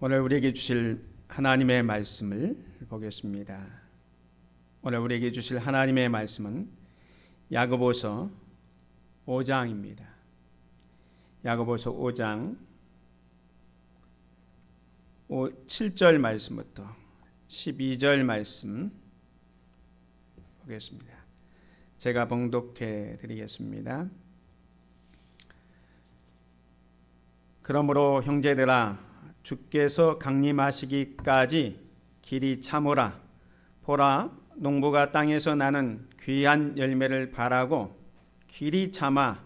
오늘 우리에게 주실 하나님의 말씀을 보겠습니다. 오늘 우리에게 주실 하나님의 말씀은 야고보서 5장입니다. 야고보서 5장 7절 말씀부터 12절 말씀 보겠습니다. 제가 봉독해 드리겠습니다. 그러므로 형제들아, 주께서 강림하시기까지 길이 참으라. 보라, 농부가 땅에서 나는 귀한 열매를 바라고 길이 참아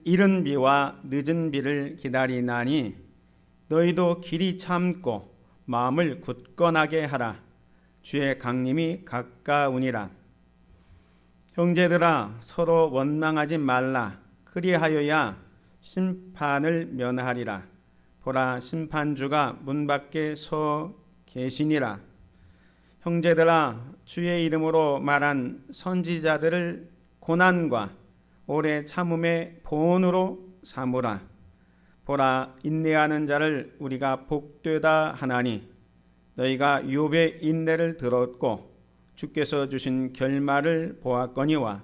이른 비와 늦은 비를 기다리나니 너희도 길이 참고 마음을 굳건하게 하라. 주의 강림이 가까우니라. 형제들아, 서로 원망하지 말라. 그리하여야 심판을 면하리라. 보라, 심판주가 문 밖에 서 계시니라. 형제들아, 주의 이름으로 말한 선지자들을 고난과 오래 참음의 본으로 삼으라. 보라, 인내하는 자를 우리가 복되다 하나니 너희가 욥의 인내를 들었고 주께서 주신 결말을 보았거니와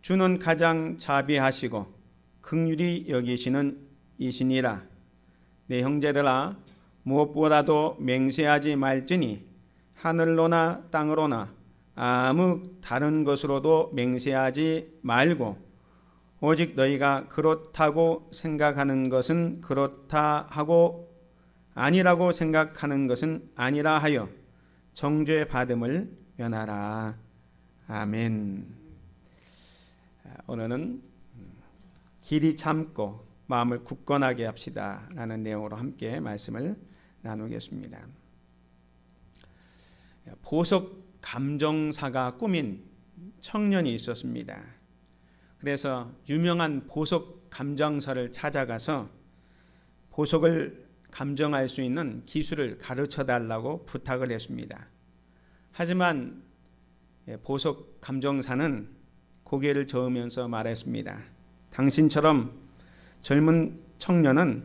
주는 가장 자비하시고 긍휼히 여기시는 이시니라. 내 형제들아, 무엇보다도 맹세하지 말지니 하늘로나 땅으로나 아무 다른 것으로도 맹세하지 말고 오직 너희가 그렇다고 생각하는 것은 그렇다 하고 아니라고 생각하는 것은 아니라 하여 정죄 받음을 면하라. 아멘. 오늘은 길이 참고 마음을 굳건하게 합시다 라는 내용으로 함께 말씀을 나누겠습니다. 보석 감정사가 꾸민 청년이 있었습니다. 그래서 유명한 보석 감정사를 찾아가서 보석을 감정할 수 있는 기술을 가르쳐 달라고 부탁을 했습니다. 하지만 보석 감정사는 고개를 저으면서 말했습니다. 당신처럼 젊은 청년은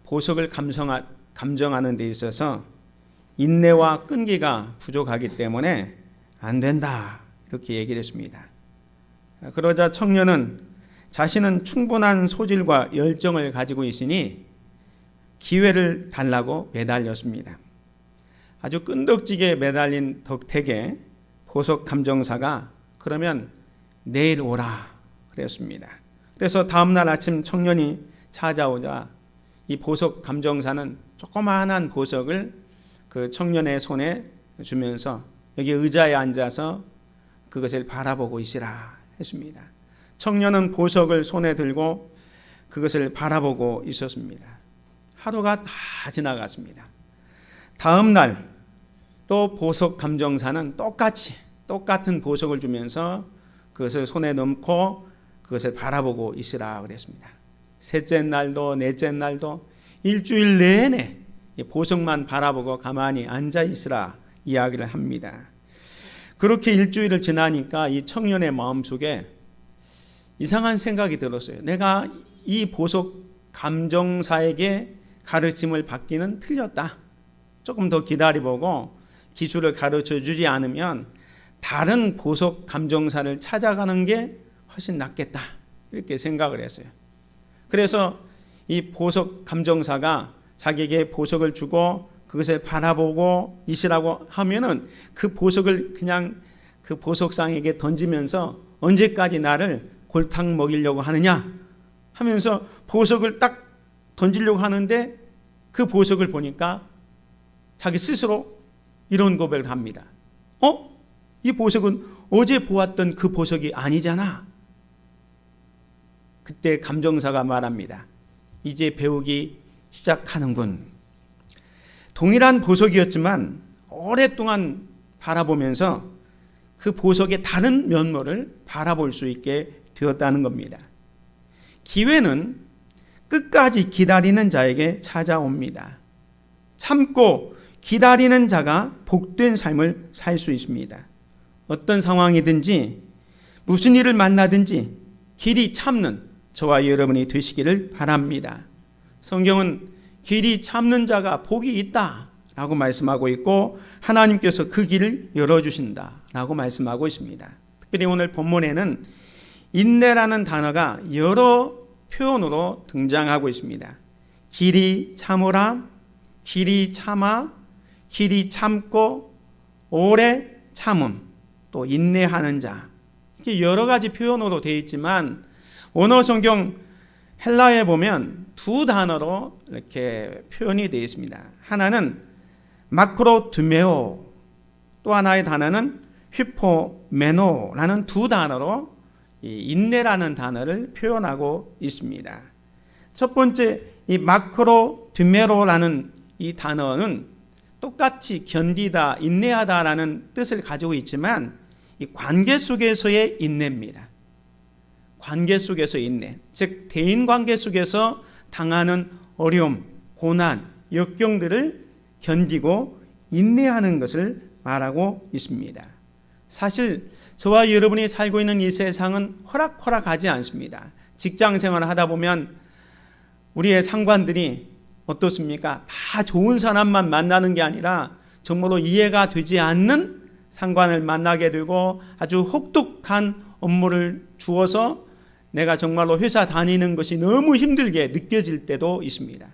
보석을 감정하는 데 있어서 인내와 끈기가 부족하기 때문에 안 된다, 이렇게 얘기를 했습니다. 그러자 청년은 자신은 충분한 소질과 열정을 가지고 있으니 기회를 달라고 매달렸습니다. 아주 끈덕지게 매달린 덕택에 보석 감정사가 그러면 내일 오라 그랬습니다. 그래서 다음날 아침 청년이 찾아오자 이 보석 감정사는 조그마한 보석을 그 청년의 손에 주면서 여기 의자에 앉아서 그것을 바라보고 있으라 했습니다. 청년은 보석을 손에 들고 그것을 바라보고 있었습니다. 하루가 다 지나갔습니다. 다음날 또 보석 감정사는 똑같은 보석을 주면서 그것을 손에 넣고 그것을 바라보고 있으라 그랬습니다. 셋째 날도 넷째 날도 일주일 내내 보석만 바라보고 가만히 앉아 있으라 이야기를 합니다. 그렇게 일주일을 지나니까 이 청년의 마음속에 이상한 생각이 들었어요. 내가 이 보석 감정사에게 가르침을 받기는 틀렸다. 조금 더 기다려보고 기술을 가르쳐 주지 않으면 다른 보석 감정사를 찾아가는 게 훨씬 낫겠다, 이렇게 생각을 했어요. 그래서 이 보석 감정사가 자기에게 보석을 주고 그것을 바라보고 있으라고 하면은 그 보석을 그냥 그 보석상에게 던지면서 언제까지 나를 골탕 먹이려고 하느냐 하면서 보석을 딱 던지려고 하는데 그 보석을 보니까 자기 스스로 이런 고백을 합니다. 이 보석은 어제 보았던 그 보석이 아니잖아. 그때 감정사가 말합니다. 이제 배우기 시작하는군. 동일한 보석이었지만 오랫동안 바라보면서 그 보석의 다른 면모를 바라볼 수 있게 되었다는 겁니다. 기회는 끝까지 기다리는 자에게 찾아옵니다. 참고 기다리는 자가 복된 삶을 살 수 있습니다. 어떤 상황이든지 무슨 일을 만나든지 길이 참는 저와 여러분이 되시기를 바랍니다. 성경은 길이 참는 자가 복이 있다 라고 말씀하고 있고, 하나님께서 그 길을 열어주신다 라고 말씀하고 있습니다. 특별히 오늘 본문에는 인내라는 단어가 여러 표현으로 등장하고 있습니다. 길이 참으라, 길이 참아, 길이 참고, 오래 참음, 또 인내하는 자, 이렇게 여러 가지 표현으로 되어 있지만 원어 성경 헬라어에 보면 두 단어로 이렇게 표현이 되어 있습니다. 하나는 마크로두메오, 또 하나의 단어는 휘포메노라는 두 단어로 이 인내라는 단어를 표현하고 있습니다. 첫 번째 이 마크로두메로라는 이 단어는 똑같이 견디다, 인내하다라는 뜻을 가지고 있지만 이 관계 속에서의 인내입니다. 관계 속에서 인내, 즉 대인관계 속에서 당하는 어려움, 고난, 역경들을 견디고 인내하는 것을 말하고 있습니다. 사실 저와 여러분이 살고 있는 이 세상은 호락호락하지 않습니다. 직장 생활을 하다 보면 우리의 상관들이 어떻습니까? 다 좋은 사람만 만나는 게 아니라 정말로 이해가 되지 않는 상관을 만나게 되고 아주 혹독한 업무를 주어서 내가 정말로 회사 다니는 것이 너무 힘들게 느껴질 때도 있습니다.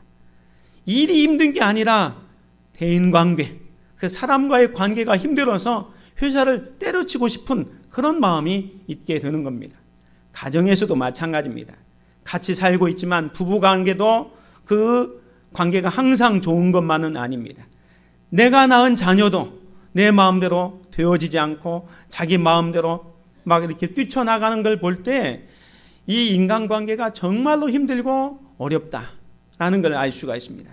일이 힘든 게 아니라 대인관계, 그 사람과의 관계가 힘들어서 회사를 때려치고 싶은 그런 마음이 있게 되는 겁니다. 가정에서도 마찬가지입니다. 같이 살고 있지만 부부관계도 그 관계가 항상 좋은 것만은 아닙니다. 내가 낳은 자녀도 내 마음대로 되어지지 않고 자기 마음대로 막 이렇게 뛰쳐나가는 걸 볼 때 이 인간관계가 정말로 힘들고 어렵다라는 걸 알 수가 있습니다.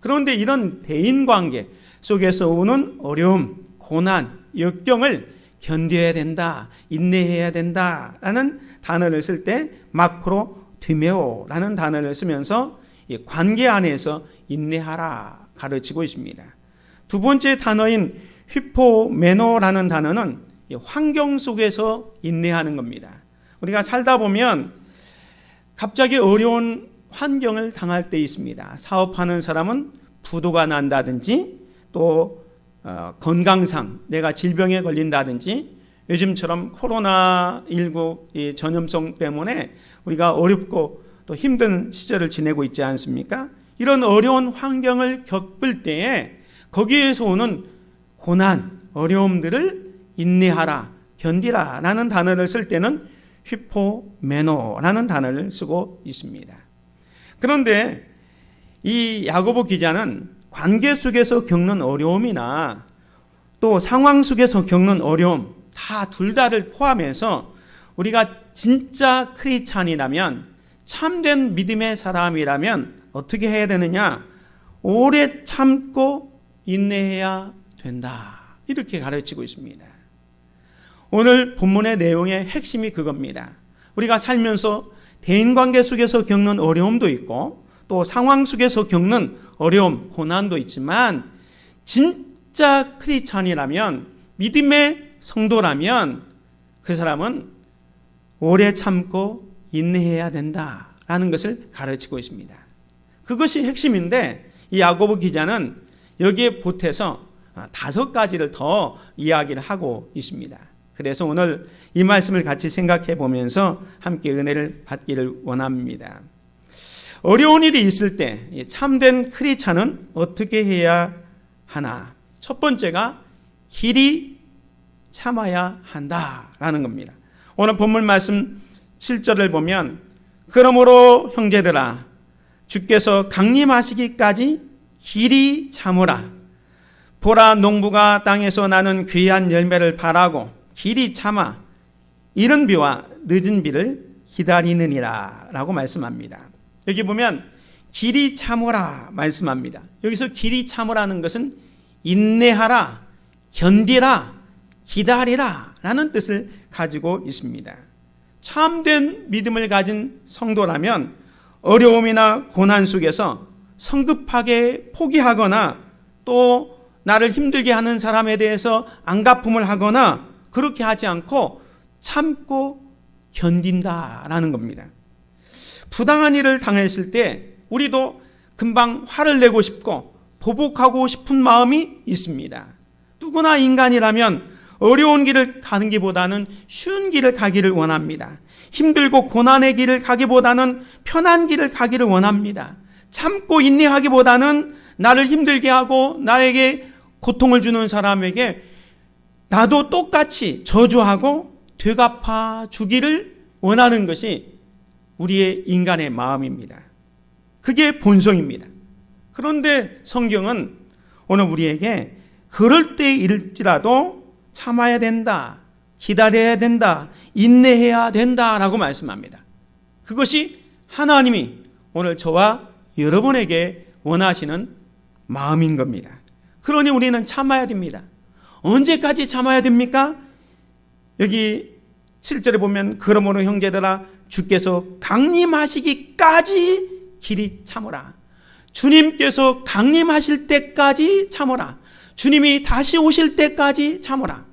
그런데 이런 대인관계 속에서 오는 어려움, 고난, 역경을 견뎌야 된다, 인내해야 된다라는 단어를 쓸 때 마크로두메오라는 단어를 쓰면서 이 관계 안에서 인내하라 가르치고 있습니다. 두 번째 단어인 휘포메노라는 단어는 환경 속에서 인내하는 겁니다. 우리가 살다 보면 갑자기 어려운 환경을 당할 때 있습니다. 사업하는 사람은 부도가 난다든지 또 건강상 내가 질병에 걸린다든지 요즘처럼 코로나19 전염성 때문에 우리가 어렵고 또 힘든 시절을 지내고 있지 않습니까? 이런 어려운 환경을 겪을 때에 거기에서 오는 고난, 어려움들을 인내하라, 견디라 라는 단어를 쓸 때는 휘포메노라는 단어를 쓰고 있습니다. 그런데 이 야고보 기자는 관계 속에서 겪는 어려움이나 또 상황 속에서 겪는 어려움 다 둘 다를 포함해서 우리가 진짜 크리스찬이라면 참된 믿음의 사람이라면 어떻게 해야 되느냐? 오래 참고 인내해야 된다. 이렇게 가르치고 있습니다. 오늘 본문의 내용의 핵심이 그겁니다. 우리가 살면서 대인관계 속에서 겪는 어려움도 있고 또 상황 속에서 겪는 어려움, 고난도 있지만 진짜 크리스찬이라면, 믿음의 성도라면 그 사람은 오래 참고 인내해야 된다라는 것을 가르치고 있습니다. 그것이 핵심인데 이 야고보 기자는 여기에 보태서 5가지를 더 이야기를 하고 있습니다. 그래서 오늘 이 말씀을 같이 생각해 보면서 함께 은혜를 받기를 원합니다. 어려운 일이 있을 때 참된 크리스찬은 어떻게 해야 하나? 첫 번째가 길이 참아야 한다라는 겁니다. 오늘 본문 말씀 7절을 보면 그러므로 형제들아 주께서 강림하시기까지 길이 참으라. 보라 농부가 땅에서 나는 귀한 열매를 바라고 길이 참아 이른 비와 늦은 비를 기다리느니라 라고 말씀합니다. 여기 보면 길이 참으라 말씀합니다. 여기서 길이 참으라는 것은 인내하라, 견디라, 기다리라 라는 뜻을 가지고 있습니다. 참된 믿음을 가진 성도라면 어려움이나 고난 속에서 성급하게 포기하거나 또 나를 힘들게 하는 사람에 대해서 안갚음을 하거나 그렇게 하지 않고 참고 견딘다라는 겁니다. 부당한 일을 당했을 때 우리도 금방 화를 내고 싶고 보복하고 싶은 마음이 있습니다. 누구나 인간이라면 어려운 길을 가는 것보다는 쉬운 길을 가기를 원합니다. 힘들고 고난의 길을 가기보다는 편한 길을 가기를 원합니다. 참고 인내하기보다는 나를 힘들게 하고 나에게 고통을 주는 사람에게 나도 똑같이 저주하고 되갚아 주기를 원하는 것이 우리의 인간의 마음입니다. 그게 본성입니다. 그런데 성경은 오늘 우리에게 그럴 때일지라도 참아야 된다, 기다려야 된다, 인내해야 된다라고 말씀합니다. 그것이 하나님이 오늘 저와 여러분에게 원하시는 마음인 겁니다. 그러니 우리는 참아야 됩니다. 언제까지 참아야 됩니까? 여기 7절에 보면 그러므로 형제들아 주께서 강림하시기까지 길이 참으라. 주님께서 강림하실 때까지 참으라. 주님이 다시 오실 때까지 참으라.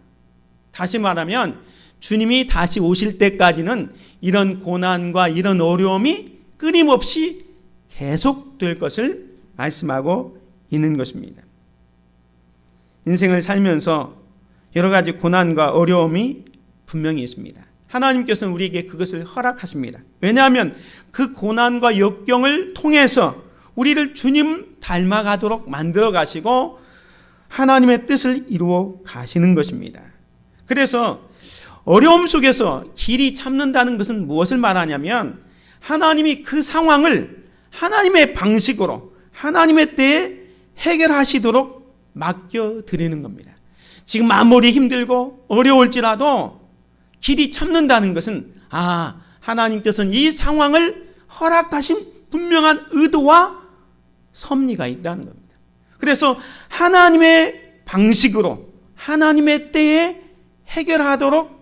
다시 말하면 주님이 다시 오실 때까지는 이런 고난과 이런 어려움이 끊임없이 계속될 것을 말씀하고 있는 것입니다. 인생을 살면서 여러 가지 고난과 어려움이 분명히 있습니다. 하나님께서는 우리에게 그것을 허락하십니다. 왜냐하면 그 고난과 역경을 통해서 우리를 주님 닮아가도록 만들어 가시고 하나님의 뜻을 이루어 가시는 것입니다. 그래서 어려움 속에서 길이 참는다는 것은 무엇을 말하냐면 하나님이 그 상황을 하나님의 방식으로 하나님의 때에 해결하시도록 맡겨드리는 겁니다. 지금 아무리 힘들고 어려울지라도 길이 참는다는 것은 하나님께서는 이 상황을 허락하신 분명한 의도와 섭리가 있다는 겁니다. 그래서 하나님의 방식으로 하나님의 때에 해결하도록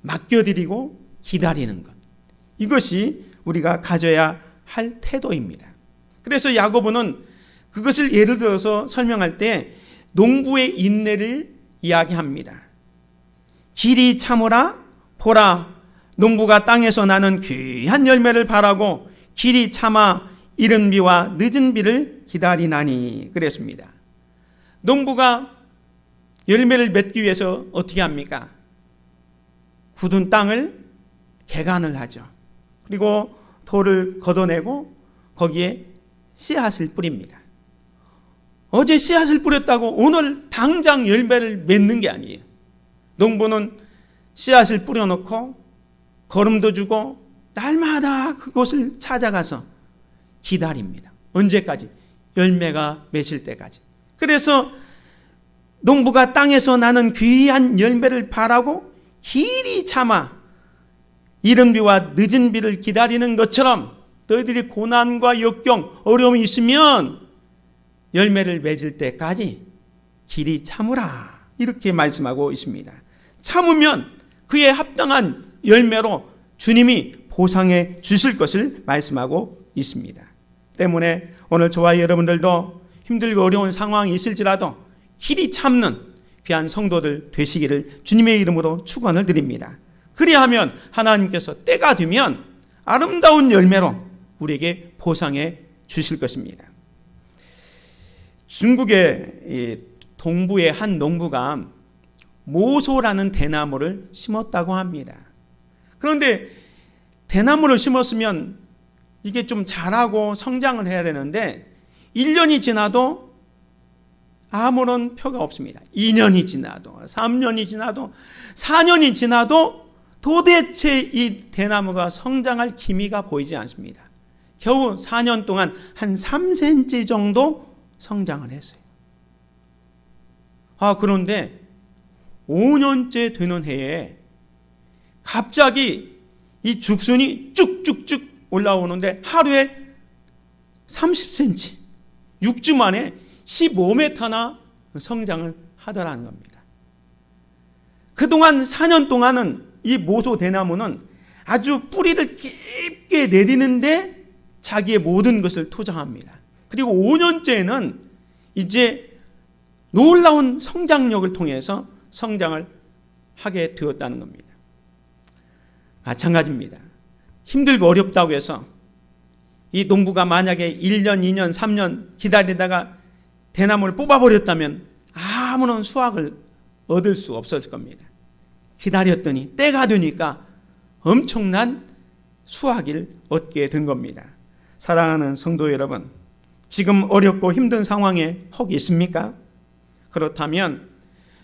맡겨드리고 기다리는 것, 이것이 우리가 가져야 할 태도입니다. 그래서 야고보는 그것을 예를 들어서 설명할 때 농부의 인내를 이야기합니다. 길이 참으라, 보라, 농부가 땅에서 나는 귀한 열매를 바라고 길이 참아 이른 비와 늦은 비를 기다리나니 그랬습니다. 농부가 열매를 맺기 위해서 어떻게 합니까? 굳은 땅을 개간을 하죠. 그리고 돌을 걷어내고 거기에 씨앗을 뿌립니다. 어제 씨앗을 뿌렸다고 오늘 당장 열매를 맺는 게 아니에요. 농부는 씨앗을 뿌려놓고 거름도 주고 날마다 그곳을 찾아가서 기다립니다. 언제까지? 열매가 맺을 때까지. 그래서 농부가 땅에서 나는 귀한 열매를 바라고 길이 참아 이른 비와 늦은 비를 기다리는 것처럼 너희들이 고난과 역경, 어려움이 있으면 열매를 맺을 때까지 길이 참으라, 이렇게 말씀하고 있습니다. 참으면 그에 합당한 열매로 주님이 보상해 주실 것을 말씀하고 있습니다. 때문에 오늘 저와 여러분들도 힘들고 어려운 상황이 있을지라도 길이 참는 귀한 성도들 되시기를 주님의 이름으로 축원을 드립니다. 그리하면 하나님께서 때가 되면 아름다운 열매로 우리에게 보상해 주실 것입니다. 중국의 동부의 한 농부가 모소라는 대나무를 심었다고 합니다. 그런데 대나무를 심었으면 이게 좀 자라고 성장을 해야 되는데 1년이 지나도 아무런 표가 없습니다. 2년이 지나도 3년이 지나도 4년이 지나도 도대체 이 대나무가 성장할 기미가 보이지 않습니다. 겨우 4년 동안 한 3cm 정도 성장을 했어요. 그런데 5년째 되는 해에 갑자기 이 죽순이 쭉쭉쭉 올라오는데 하루에 30cm, 6주 만에 15m나 성장을 하더라는 겁니다. 그동안 4년 동안은 이 모소 대나무는 아주 뿌리를 깊게 내리는데 자기의 모든 것을 투자합니다. 그리고 5년째에는 이제 놀라운 성장력을 통해서 성장을 하게 되었다는 겁니다. 마찬가지입니다. 힘들고 어렵다고 해서 이 농부가 만약에 1년, 2년, 3년 기다리다가 대나무를 뽑아버렸다면 아무런 수확을 얻을 수 없었을 겁니다. 기다렸더니 때가 되니까 엄청난 수확을 얻게 된 겁니다. 사랑하는 성도 여러분, 지금 어렵고 힘든 상황에 혹 있습니까? 그렇다면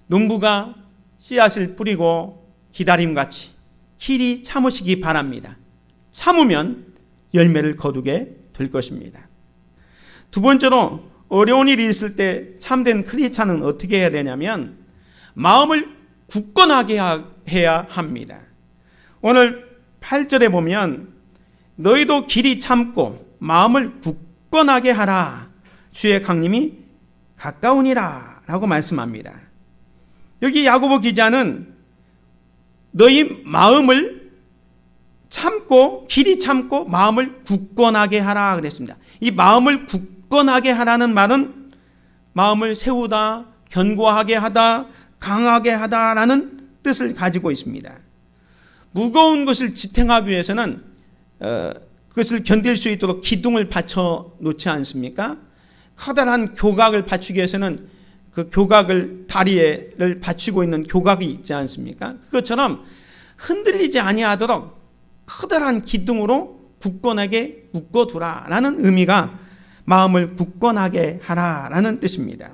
농부가 씨앗을 뿌리고 기다림같이 길이 참으시기 바랍니다. 참으면 열매를 거두게 될 것입니다. 두 번째로 어려운 일이 있을 때 참된 크리스찬은 어떻게 해야 되냐면 마음을 굳건하게 해야 합니다. 오늘 8절에 보면 너희도 길이 참고 마음을 굳건하게 하라. 주의 강림이 가까우니라 라고 말씀합니다. 여기 야고보 기자는 너희 마음을 참고 길이 참고 마음을 굳건하게 하라 그랬습니다. 이 마음을 굳건하게 하라는 말은 마음을 세우다, 견고하게 하다, 강하게 하다라는 뜻을 가지고 있습니다. 무거운 것을 지탱하기 위해서는 그것을 견딜 수 있도록 기둥을 받쳐 놓지 않습니까? 커다란 교각을 받치기 위해서는 그 교각을 다리를 받치고 있는 교각이 있지 않습니까? 그것처럼 흔들리지 아니하도록 커다란 기둥으로 굳건하게 묶어두라라는 의미가 마음을 굳건하게 하라라는 뜻입니다.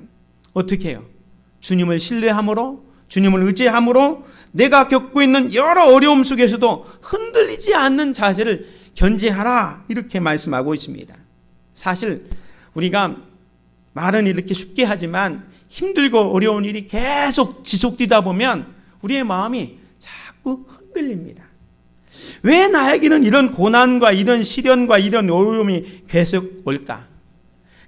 어떻게 해요? 주님을 신뢰함으로, 주님을 의지함으로 내가 겪고 있는 여러 어려움 속에서도 흔들리지 않는 자세를 견지하라 이렇게 말씀하고 있습니다. 사실 우리가 말은 이렇게 쉽게 하지만 힘들고 어려운 일이 계속 지속되다 보면 우리의 마음이 자꾸 흔들립니다. 왜 나에게는 이런 고난과 이런 시련과 이런 어려움이 계속 올까?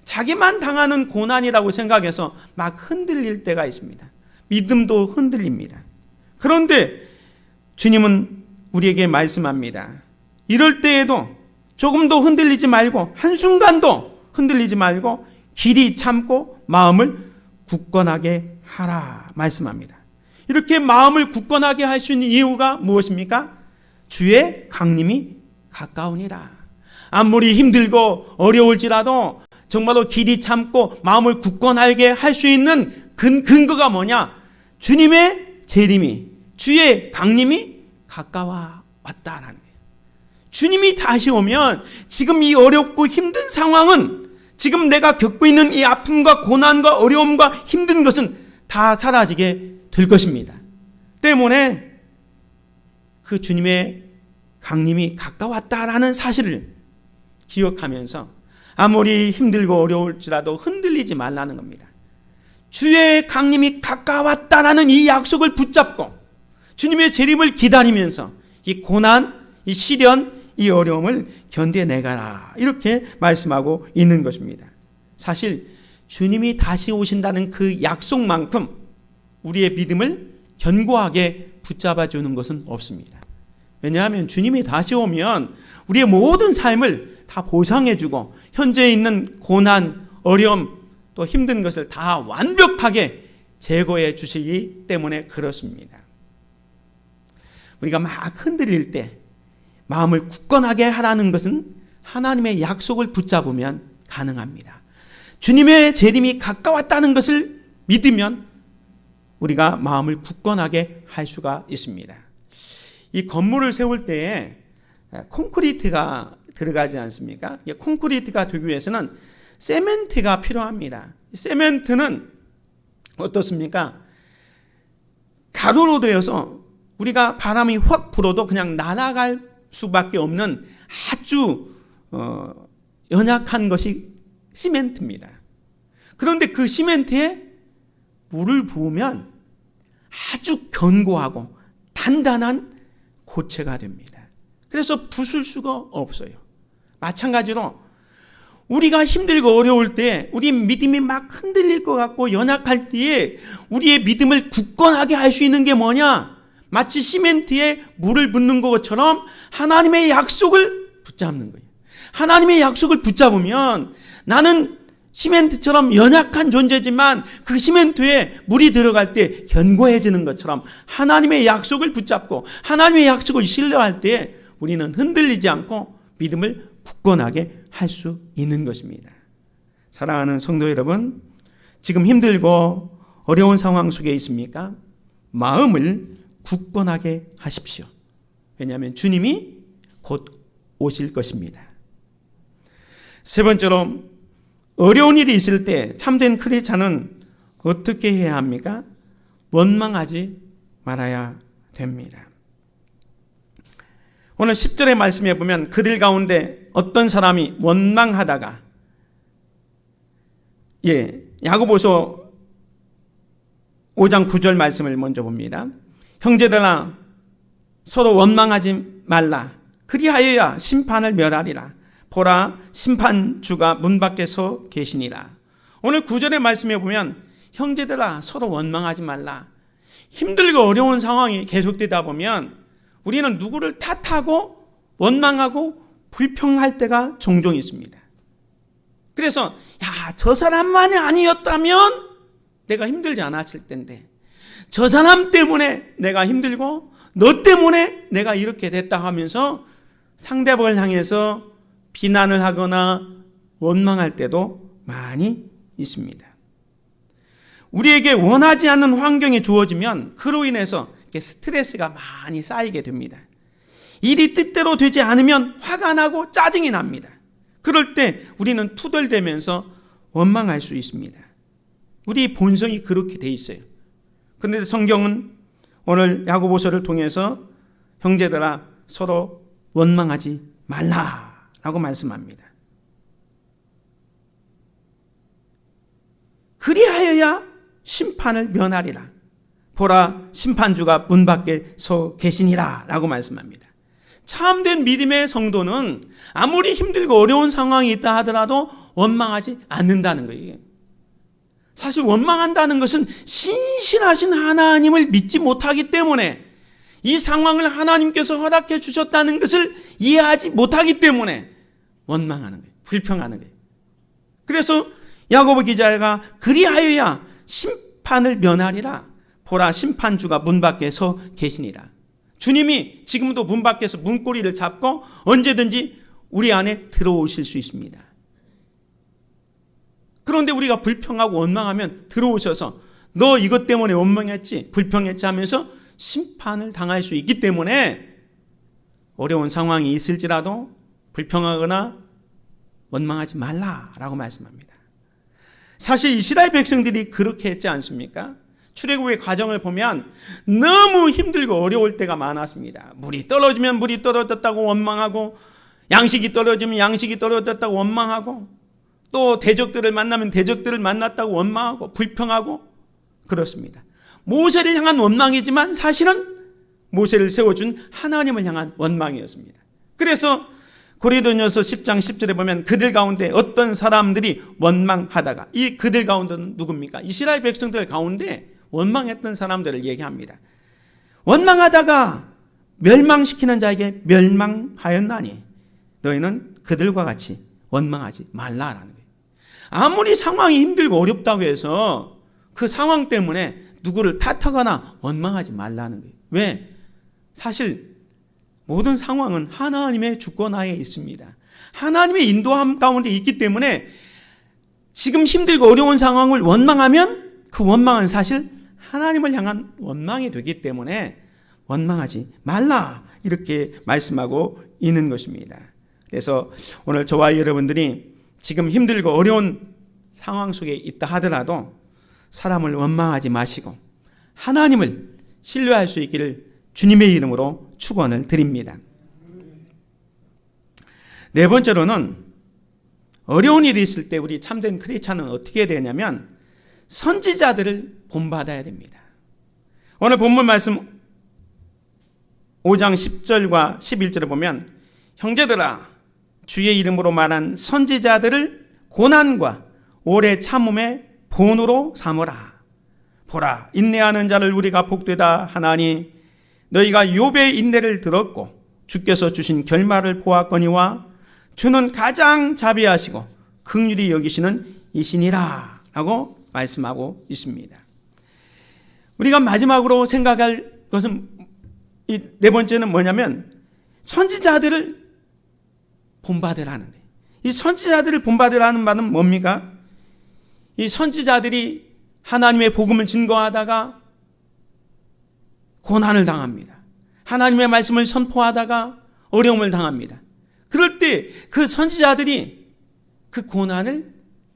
자기만 당하는 고난이라고 생각해서 막 흔들릴 때가 있습니다. 믿음도 흔들립니다. 그런데 주님은 우리에게 말씀합니다. 이럴 때에도 조금도 흔들리지 말고 한순간도 흔들리지 말고 길이 참고 마음을 굳건하게 하라 말씀합니다. 이렇게 마음을 굳건하게 할 수 있는 이유가 무엇입니까? 주의 강림이 가까우니라. 아무리 힘들고 어려울지라도 정말로 길이 참고 마음을 굳건하게 할 수 있는 근거가 뭐냐? 주님의 재림이, 주의 강림이 가까워 왔다라는 거예요. 주님이 다시 오면 지금 이 어렵고 힘든 상황은, 지금 내가 겪고 있는 이 아픔과 고난과 어려움과 힘든 것은 다 사라지게 될 것입니다. 때문에 그 주님의 강림이 가까웠다라는 사실을 기억하면서 아무리 힘들고 어려울지라도 흔들리지 말라는 겁니다. 주의 강림이 가까웠다라는 이 약속을 붙잡고 주님의 재림을 기다리면서 이 고난, 이 시련, 이 어려움을 견뎌내가라 이렇게 말씀하고 있는 것입니다. 사실 주님이 다시 오신다는 그 약속만큼 우리의 믿음을 견고하게 붙잡아 주는 것은 없습니다. 왜냐하면 주님이 다시 오면 우리의 모든 삶을 다 보상해 주고 현재 있는 고난, 어려움, 또 힘든 것을 다 완벽하게 제거해 주시기 때문에 그렇습니다. 우리가 막 흔들릴 때 마음을 굳건하게 하라는 것은 하나님의 약속을 붙잡으면 가능합니다. 주님의 재림이 가까웠다는 것을 믿으면 우리가 마음을 굳건하게 할 수가 있습니다. 이 건물을 세울 때에 콘크리트가 들어가지 않습니까? 콘크리트가 되기 위해서는 세멘트가 필요합니다. 세멘트는 어떻습니까? 가루로 되어서 우리가 바람이 확 불어도 그냥 날아갈 수밖에 없는 아주 연약한 것이 시멘트입니다. 그런데 그 시멘트에 물을 부으면 아주 견고하고 단단한 고체가 됩니다. 그래서 부술 수가 없어요. 마찬가지로 우리가 힘들고 어려울 때 우리 믿음이 막 흔들릴 것 같고 연약할 때에 우리의 믿음을 굳건하게 할 수 있는 게 뭐냐? 마치 시멘트에 물을 붓는 것처럼 하나님의 약속을 붙잡는 거예요. 하나님의 약속을 붙잡으면 나는 시멘트처럼 연약한 존재지만 그 시멘트에 물이 들어갈 때 견고해지는 것처럼 하나님의 약속을 붙잡고 하나님의 약속을 신뢰할 때 우리는 흔들리지 않고 믿음을 굳건하게 할 수 있는 것입니다. 사랑하는 성도 여러분, 지금 힘들고 어려운 상황 속에 있습니까? 마음을 굳건하게 하십시오. 왜냐하면 주님이 곧 오실 것입니다. 세 번째로, 어려운 일이 있을 때 참된 크리스찬은 어떻게 해야 합니까? 원망하지 말아야 됩니다. 오늘 10절의 말씀에 보면 그들 가운데 어떤 사람이 원망하다가, 야고보서 5장 9절 말씀을 먼저 봅니다. 형제들아, 서로 원망하지 말라. 그리하여야 심판을 멸하리라. 보라, 심판주가 문 밖에 서 계시니라. 오늘 9절의 말씀에 보면 형제들아, 서로 원망하지 말라. 힘들고 어려운 상황이 계속되다 보면 우리는 누구를 탓하고 원망하고 불평할 때가 종종 있습니다. 그래서 저 사람만이 아니었다면 내가 힘들지 않았을 텐데, 저 사람 때문에 내가 힘들고 너 때문에 내가 이렇게 됐다 하면서 상대방을 향해서 비난을 하거나 원망할 때도 많이 있습니다. 우리에게 원하지 않는 환경이 주어지면 그로 인해서 스트레스가 많이 쌓이게 됩니다. 일이 뜻대로 되지 않으면 화가 나고 짜증이 납니다. 그럴 때 우리는 투덜대면서 원망할 수 있습니다. 우리 본성이 그렇게 돼 있어요. 그런데 성경은 오늘 야고보서를 통해서 형제들아, 서로 원망하지 말라라고 말씀합니다. 그리하여야 심판을 면하리라. 보라, 심판주가 문 밖에 서 계시니라 라고 말씀합니다. 참된 믿음의 성도는 아무리 힘들고 어려운 상황이 있다 하더라도 원망하지 않는다는 거예요. 사실 원망한다는 것은 신실하신 하나님을 믿지 못하기 때문에, 이 상황을 하나님께서 허락해 주셨다는 것을 이해하지 못하기 때문에 원망하는 거예요. 불평하는 거예요. 그래서 야고보 기자가 그리하여야 심판을 면하리라. 보라, 심판주가 문 밖에 서 계시니라. 주님이 지금도 문 밖에서 문고리를 잡고 언제든지 우리 안에 들어오실 수 있습니다. 그런데 우리가 불평하고 원망하면 들어오셔서 너 이것 때문에 원망했지, 불평했지 하면서 심판을 당할 수 있기 때문에 어려운 상황이 있을지라도 불평하거나 원망하지 말라라고 말씀합니다. 사실 이스라엘 백성들이 그렇게 했지 않습니까? 출애굽의 과정을 보면 너무 힘들고 어려울 때가 많았습니다. 물이 떨어지면 물이 떨어졌다고 원망하고, 양식이 떨어지면 양식이 떨어졌다고 원망하고, 또 대적들을 만나면 대적들을 만났다고 원망하고 불평하고 그렇습니다. 모세를 향한 원망이지만 사실은 모세를 세워준 하나님을 향한 원망이었습니다. 그래서 고린도전서 10장 10절에 보면 그들 가운데 어떤 사람들이 원망하다가, 이 그들 가운데는 누굽니까? 이스라엘 백성들 가운데 원망했던 사람들을 얘기합니다. 원망하다가 멸망시키는 자에게 멸망하였나니 너희는 그들과 같이 원망하지 말라라는 거예요. 아무리 상황이 힘들고 어렵다고 해서 그 상황 때문에 누구를 탓하거나 원망하지 말라는 거예요. 왜? 사실 모든 상황은 하나님의 주권하에 있습니다. 하나님의 인도함 가운데 있기 때문에 지금 힘들고 어려운 상황을 원망하면 그 원망은 사실 하나님을 향한 원망이 되기 때문에 원망하지 말라, 이렇게 말씀하고 있는 것입니다. 그래서 오늘 저와 여러분들이 지금 힘들고 어려운 상황 속에 있다 하더라도 사람을 원망하지 마시고 하나님을 신뢰할 수 있기를 주님의 이름으로 축원을 드립니다. 네 번째로는 어려운 일이 있을 때 우리 참된 크리스찬은 어떻게 해야 되냐면 선지자들을 본받아야 됩니다. 오늘 본문 말씀 5장 10절과 11절에 보면 형제들아, 주의 이름으로 말한 선지자들을 고난과 오래 참음의 본으로 삼으라. 보라, 인내하는 자를 우리가 복되다 하나니 너희가 욥의 인내를 들었고 주께서 주신 결말을 보았거니와 주는 가장 자비하시고 긍휼히 여기시는 이시니라 라고 말씀하고 있습니다. 우리가 마지막으로 생각할 것은 이 네 번째는 뭐냐면 선지자들을 본받으라는 거예요. 이 선지자들을 본받으라는 말은 뭡니까? 이 선지자들이 하나님의 복음을 증거하다가 고난을 당합니다. 하나님의 말씀을 선포하다가 어려움을 당합니다. 그럴 때 그 선지자들이 그 고난을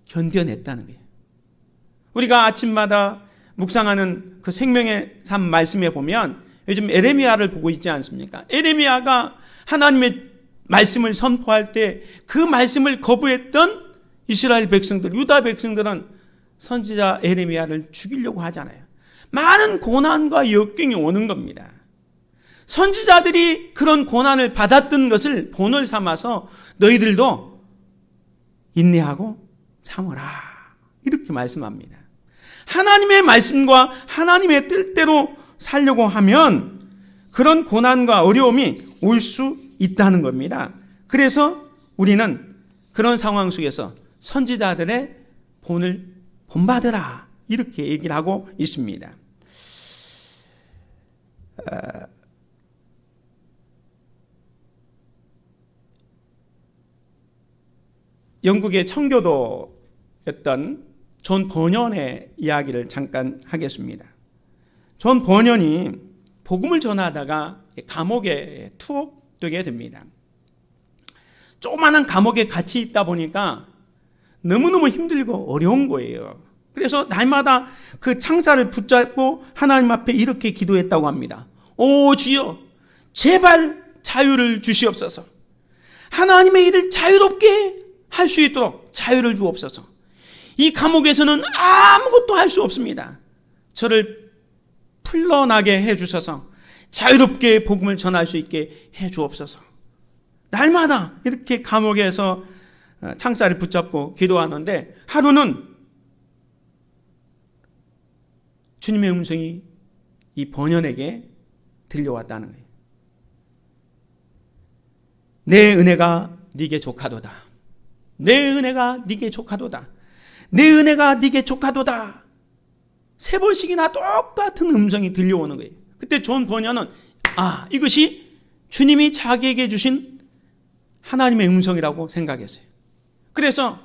견뎌냈다는 거예요. 우리가 아침마다 묵상하는 그 생명의 삶 말씀에 보면 요즘 에레미야를 보고 있지 않습니까? 에레미야가 하나님의 말씀을 선포할 때 그 말씀을 거부했던 이스라엘 백성들, 유다 백성들은 선지자 에레미야를 죽이려고 하잖아요. 많은 고난과 역경이 오는 겁니다. 선지자들이 그런 고난을 받았던 것을 본을 삼아서 너희들도 인내하고 참으라, 이렇게 말씀합니다. 하나님의 말씀과 하나님의 뜻대로 살려고 하면 그런 고난과 어려움이 올 수 있다는 겁니다. 그래서 우리는 그런 상황 속에서 선지자들의 본을 본받으라, 이렇게 얘기를 하고 있습니다. 영국의 청교도였던 존 버년의 이야기를 잠깐 하겠습니다. 존 버년이 복음을 전하다가 감옥에 투옥되게 됩니다. 조그마한 감옥에 갇혀 있다 보니까 너무너무 힘들고 어려운 거예요. 그래서 날마다 그 창사를 붙잡고 하나님 앞에 이렇게 기도했다고 합니다. 오 주여, 제발 자유를 주시옵소서. 하나님의 일을 자유롭게 할 수 있도록 자유를 주옵소서. 이 감옥에서는 아무것도 할 수 없습니다. 저를 풀러나게 해주셔서 자유롭게 복음을 전할 수 있게 해주옵소서. 날마다 이렇게 감옥에서 창사를 붙잡고 기도하는데 하루는 주님의 음성이 이 번연에게 들려왔다는 거예요. 내 은혜가 네게 족하도다. 내 은혜가 네게 족하도다. 내 은혜가 네게 족하도다. 3번씩이나 똑같은 음성이 들려오는 거예요. 그때 존 번연은 이것이 주님이 자기에게 주신 하나님의 음성이라고 생각했어요. 그래서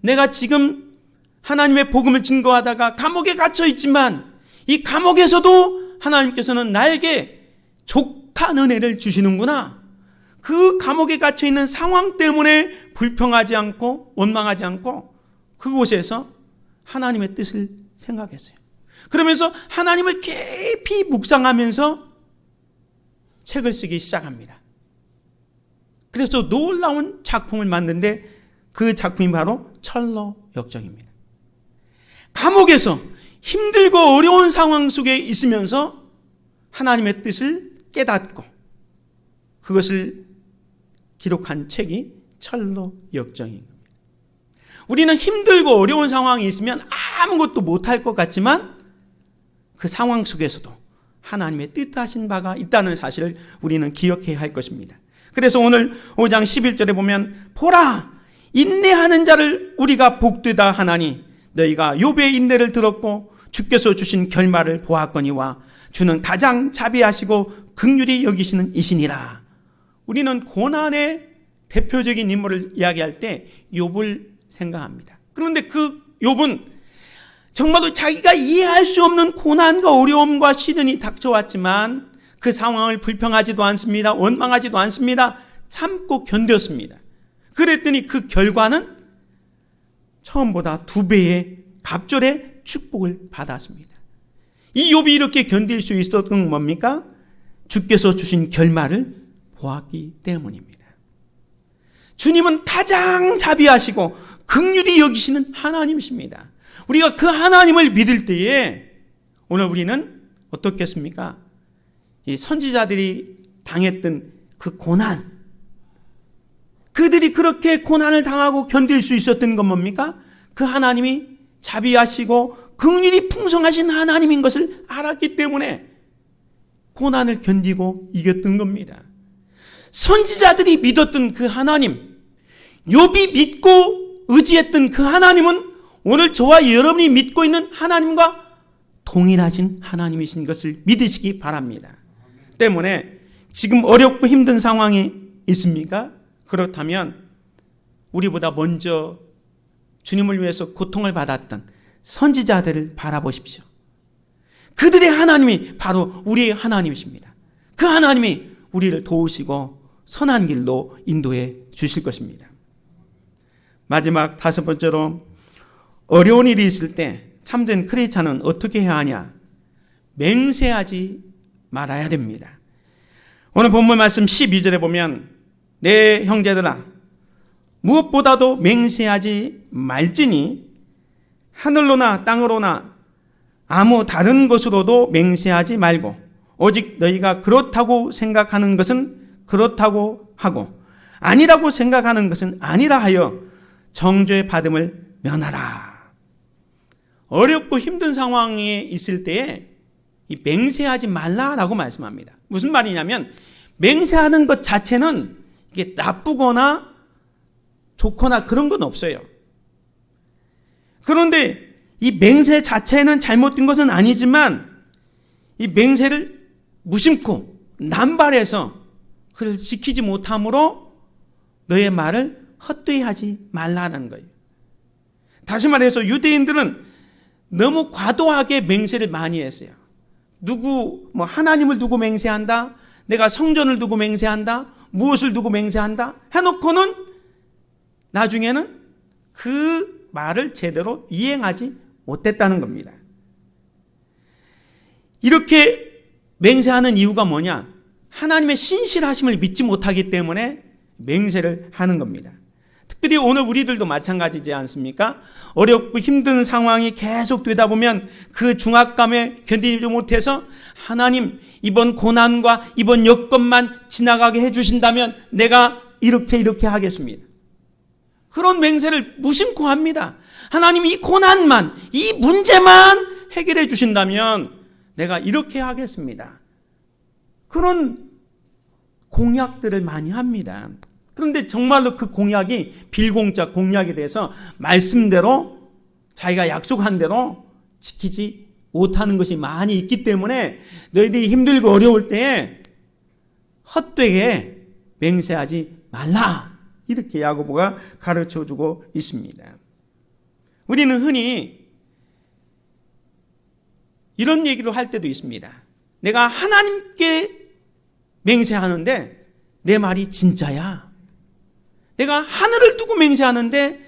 내가 지금 하나님의 복음을 증거하다가 감옥에 갇혀 있지만 이 감옥에서도 하나님께서는 나에게 족한 은혜를 주시는구나. 그 감옥에 갇혀 있는 상황 때문에 불평하지 않고 원망하지 않고 그곳에서 하나님의 뜻을 생각했어요. 그러면서 하나님을 깊이 묵상하면서 책을 쓰기 시작합니다. 그래서 놀라운 작품을 만드는데 그 작품이 바로 철로 역정입니다. 감옥에서 힘들고 어려운 상황 속에 있으면서 하나님의 뜻을 깨닫고 그것을 기록한 책이 철로 역정인 겁니다. 우리는 힘들고 어려운 상황이 있으면 아무것도 못할 것 같지만 그 상황 속에서도 하나님의 뜻하신 바가 있다는 사실을 우리는 기억해야 할 것입니다. 그래서 오늘 5장 11절에 보면 보라, 인내하는 자를 우리가 복되다 하나니 너희가 욥의 인내를 들었고 주께서 주신 결말을 보았거니와 주는 가장 자비하시고 긍휼히 여기시는 이시니라. 우리는 고난의 대표적인 인물을 이야기할 때 욥을 생각합니다. 그런데 그 욥은 정말로 자기가 이해할 수 없는 고난과 어려움과 시련이 닥쳐왔지만 그 상황을 불평하지도 않습니다. 원망하지도 않습니다. 참고 견뎠습니다. 그랬더니 그 결과는 처음보다 2배의 갑절의 축복을 받았습니다. 이 욥이 이렇게 견딜 수 있었던 건 뭡니까? 주께서 주신 결말을 보았기 때문입니다. 주님은 가장 자비하시고 긍휼히 여기시는 하나님이십니다. 우리가 그 하나님을 믿을 때에 오늘 우리는 어떻겠습니까? 이 선지자들이 당했던 그 고난, 그들이 그렇게 고난을 당하고 견딜 수 있었던 건 뭡니까? 그 하나님이 자비하시고 긍휼이 풍성하신 하나님인 것을 알았기 때문에 고난을 견디고 이겼던 겁니다. 선지자들이 믿었던 그 하나님, 욥이 믿고 의지했던 그 하나님은 오늘 저와 여러분이 믿고 있는 하나님과 동일하신 하나님이신 것을 믿으시기 바랍니다. 때문에 지금 어렵고 힘든 상황이 있습니까? 그렇다면 우리보다 먼저 주님을 위해서 고통을 받았던 선지자들을 바라보십시오. 그들의 하나님이 바로 우리의 하나님이십니다. 그 하나님이 우리를 도우시고 선한 길로 인도해 주실 것입니다. 마지막 다섯 번째로, 어려운 일이 있을 때 참된 크리스찬은 어떻게 해야 하냐? 맹세하지 말아야 됩니다. 오늘 본문 말씀 12절에 보면, 내 형제들아 무엇보다도 맹세하지 말지니 하늘로나 땅으로나 아무 다른 것으로도 맹세하지 말고 오직 너희가 그렇다고 생각하는 것은 그렇다고 하고 아니라고 생각하는 것은 아니라 하여 정죄 받음을 면하라. 어렵고 힘든 상황에 있을 때에 이 맹세하지 말라라고 말씀합니다. 무슨 말이냐면, 맹세하는 것 자체는 이게 나쁘거나 좋거나 그런 건 없어요. 그런데 이 맹세 자체는 잘못된 것은 아니지만 이 맹세를 무심코 남발해서 그를 지키지 못함으로 너의 말을 헛되이 하지 말라는 거예요. 다시 말해서 유대인들은 너무 과도하게 맹세를 많이 했어요. 하나님을 두고 맹세한다, 내가 성전을 두고 맹세한다, 무엇을 두고 맹세한다 해놓고는 나중에는 그 말을 제대로 이행하지 못했다는 겁니다. 이렇게 맹세하는 이유가 뭐냐? 하나님의 신실하심을 믿지 못하기 때문에 맹세를 하는 겁니다. 특별히 오늘 우리들도 마찬가지지 않습니까? 어렵고 힘든 상황이 계속 되다 보면 그 중압감에 견디지 못해서, 하나님 이번 고난과 이번 여건만 지나가게 해주신다면 내가 이렇게 하겠습니다. 그런 맹세를 무심코 합니다. 하나님 이 고난만, 이 문제만 해결해 주신다면 내가 이렇게 하겠습니다. 그런 공약들을 많이 합니다. 그런데 정말로 그 공약이 빌공짜 공약이 돼서 말씀대로 자기가 약속한 대로 지키지 못하는 것이 많이 있기 때문에 너희들이 힘들고 어려울 때에 헛되게 맹세하지 말라, 이렇게 야고보가 가르쳐주고 있습니다. 우리는 흔히 이런 얘기를 할 때도 있습니다. 내가 하나님께 맹세하는데 내 말이 진짜야. 내가 하늘을 두고 맹세하는데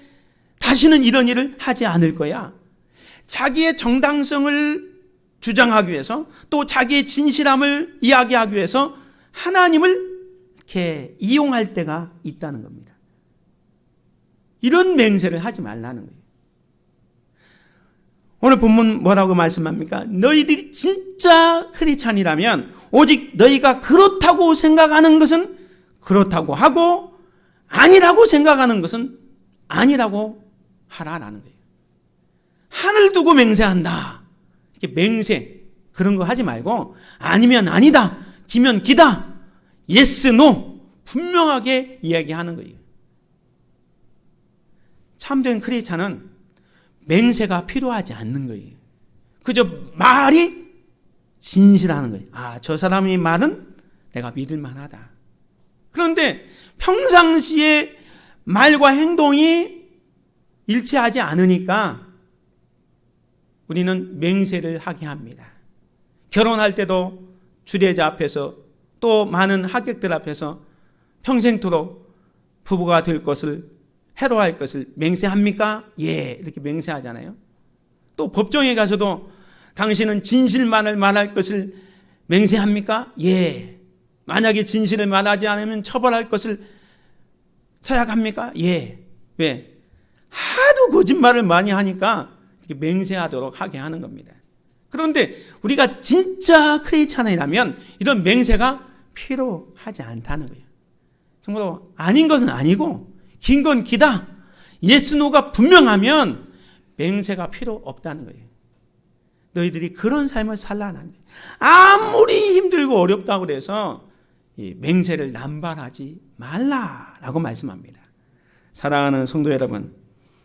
다시는 이런 일을 하지 않을 거야. 자기의 정당성을 주장하기 위해서, 또 자기의 진실함을 이야기하기 위해서 하나님을 이렇게 이용할 때가 있다는 겁니다. 이런 맹세를 하지 말라는 거예요. 오늘 본문 뭐라고 말씀합니까? 너희들이 진짜 크리스찬이라면 오직 너희가 그렇다고 생각하는 것은 그렇다고 하고 아니라고 생각하는 것은 아니라고 하라라는 거예요. 하늘 두고 맹세한다, 이렇게 맹세 그런 거 하지 말고, 아니면 아니다, 기면 기다, 예스 노 분명하게 이야기하는 거예요. 참된 크리스찬은 맹세가 필요하지 않는 거예요. 그저 말이 진실하는 거예요. 저 사람의 말은 내가 믿을 만하다. 그런데 평상시에 말과 행동이 일치하지 않으니까 우리는 맹세를 하게 합니다. 결혼할 때도 주례자 앞에서, 또 많은 하객들 앞에서 평생토록 부부가 될 것을, 해로할 것을 맹세합니까? 예, 이렇게 맹세하잖아요. 또 법정에 가서도 당신은 진실만을 말할 것을 맹세합니까? 예. 만약에 진실을 말하지 않으면 처벌할 것을 서약합니까? 예. 왜? 하도 거짓말을 많이 하니까 이렇게 맹세하도록 하게 하는 겁니다. 그런데 우리가 진짜 크리스찬이라면 이런 맹세가 필요하지 않다는 거예요. 정말로 아닌 것은 아니고 긴 건 기다, 예스 노가 분명하면 맹세가 필요 없다는 거예요. 너희들이 그런 삶을 살라는 거예요. 아무리 힘들고 어렵다고 그래서 이 맹세를 남발하지 말라라고 말씀합니다. 사랑하는 성도 여러분,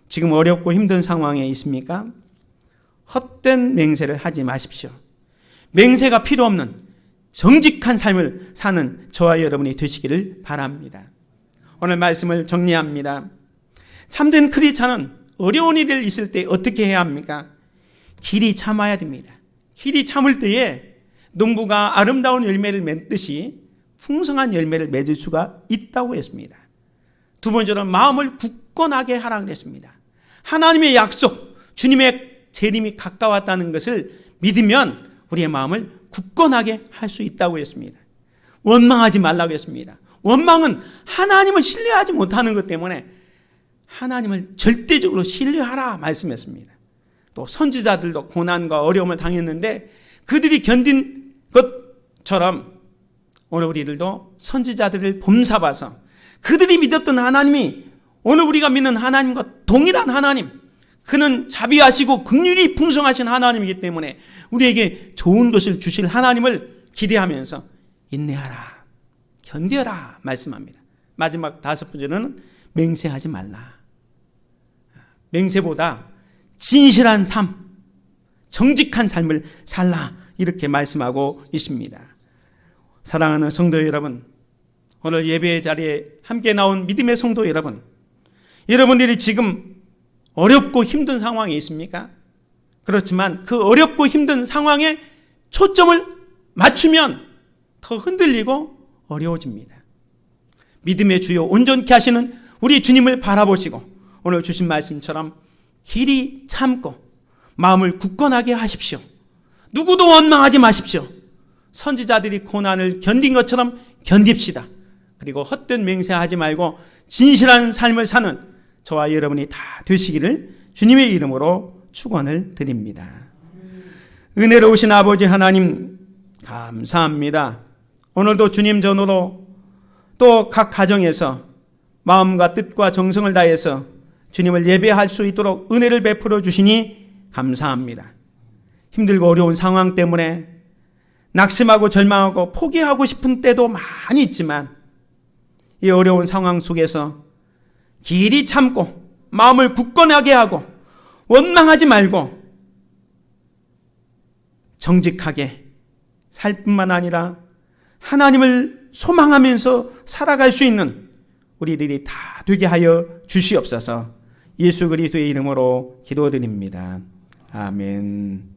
지금 어렵고 힘든 상황에 있습니까? 헛된 맹세를 하지 마십시오. 맹세가 필요 없는 정직한 삶을 사는 저와 여러분이 되시기를 바랍니다. 오늘 말씀을 정리합니다. 참된 크리스찬은 어려운 일이 있을 때 어떻게 해야 합니까? 길이 참아야 됩니다. 길이 참을 때에 농부가 아름다운 열매를 맺듯이 풍성한 열매를 맺을 수가 있다고 했습니다. 두 번째로는 마음을 굳건하게 하라고 했습니다. 하나님의 약속, 주님의 재림이 가까웠다는 것을 믿으면 우리의 마음을 굳건하게 할 수 있다고 했습니다. 원망하지 말라고 했습니다. 원망은 하나님을 신뢰하지 못하는 것 때문에 하나님을 절대적으로 신뢰하라 말씀했습니다. 또 선지자들도 고난과 어려움을 당했는데 그들이 견딘 것처럼 오늘 우리들도 선지자들을 범사봐서 그들이 믿었던 하나님이 오늘 우리가 믿는 하나님과 동일한 하나님, 그는 자비하시고 긍휼이 풍성하신 하나님이기 때문에 우리에게 좋은 것을 주실 하나님을 기대하면서 인내하라, 견뎌라 말씀합니다. 마지막 다섯 번째는 맹세하지 말라. 맹세보다 진실한 삶, 정직한 삶을 살라 이렇게 말씀하고 있습니다. 사랑하는 성도 여러분, 오늘 예배의 자리에 함께 나온 믿음의 성도 여러분, 여러분들이 지금 어렵고 힘든 상황이 있습니까? 그렇지만 그 어렵고 힘든 상황에 초점을 맞추면 더 흔들리고 어려워집니다. 믿음의 주요 온전케 하시는 우리 주님을 바라보시고 오늘 주신 말씀처럼 길이 참고 마음을 굳건하게 하십시오. 누구도 원망하지 마십시오. 선지자들이 고난을 견딘 것처럼 견딥시다. 그리고 헛된 맹세하지 말고 진실한 삶을 사는 저와 여러분이 다 되시기를 주님의 이름으로 축원을 드립니다. 은혜로우신 아버지 하나님 감사합니다. 오늘도 주님 전으로 또 각 가정에서 마음과 뜻과 정성을 다해서 주님을 예배할 수 있도록 은혜를 베풀어 주시니 감사합니다. 힘들고 어려운 상황 때문에 낙심하고 절망하고 포기하고 싶은 때도 많이 있지만 이 어려운 상황 속에서 길이 참고 마음을 굳건하게 하고 원망하지 말고 정직하게 살 뿐만 아니라 하나님을 소망하면서 살아갈 수 있는 우리들이 다 되게 하여 주시옵소서. 예수 그리스도의 이름으로 기도드립니다. 아멘.